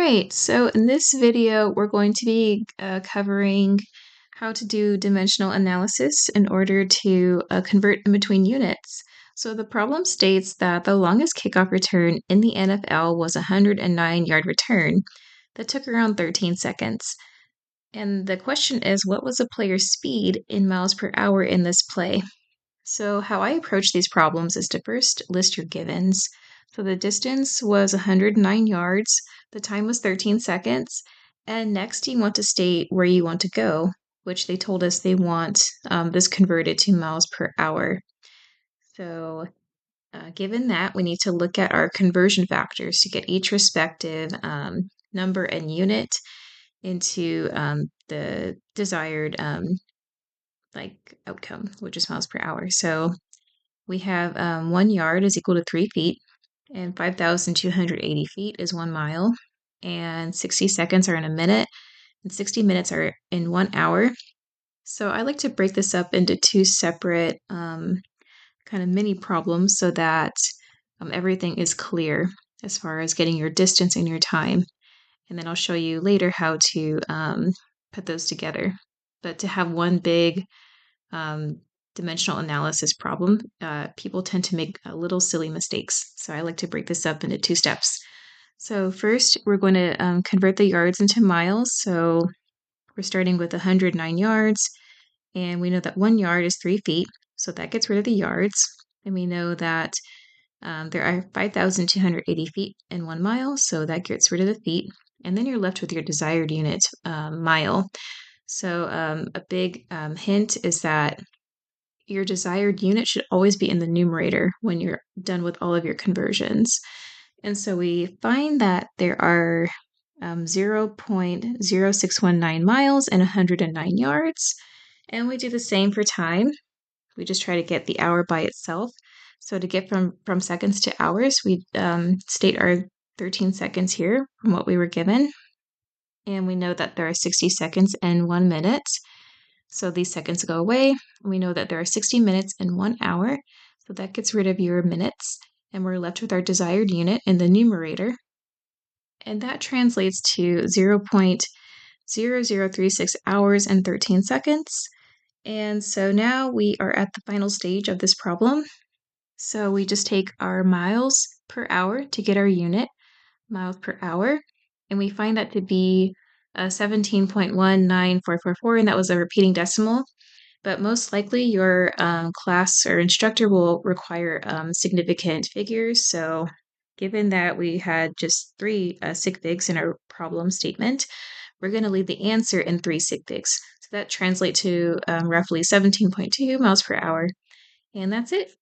right, so in this video, we're going to be covering how to do dimensional analysis in order to convert in between units. So the problem states that the longest kickoff return in the NFL was a 109-yard return that took around 13 seconds. And the question is, what was the player's speed in miles per hour in this play? So how I approach these problems is to first list your givens. So the distance was 109 yards, the time was 13 seconds, and next you want to state where you want to go, which they told us they want this converted to miles per hour. So given that, we need to look at our conversion factors to get each respective number and unit into the desired outcome, which is miles per hour. So we have 1 yard is equal to 3 feet, and 5,280 feet is 1 mile, and 60 seconds are in a minute, and 60 minutes are in 1 hour. So I like to break this up into two separate kind of mini problems so that everything is clear as far as getting your distance and your time. And then I'll show you later how to put those together. But to have one big dimensional analysis problem, people tend to make little silly mistakes. So I like to break this up into two steps. So first, we're going to convert the yards into miles. So we're starting with 109 yards, and we know that 1 yard is 3 feet. So that gets rid of the yards. And we know that there are 5,280 feet in 1 mile, so that gets rid of the feet. And then you're left with your desired unit, mile. So a big hint is that your desired unit should always be in the numerator when you're done with all of your conversions. And so we find that there are 0.0619 miles and 109 yards. And we do the same for time. We just try to get the hour by itself. So to get from seconds to hours, we state our 13 seconds here from what we were given. And we know that there are 60 seconds and 1 minute. So these seconds go away. We know that there are 60 minutes in 1 hour. So that gets rid of your minutes. And we're left with our desired unit in the numerator. And that translates to 0.0036 hours and 13 seconds. And so now we are at the final stage of this problem. So we just take our miles per hour to get our unit, miles per hour, and we find that to be 17.19444, and that was a repeating decimal. But most likely your class or instructor will require significant figures. So given that we had just 3 sig figs in our problem statement, we're going to leave the answer in 3 sig figs. So that translates to roughly 17.2 miles per hour. And that's it.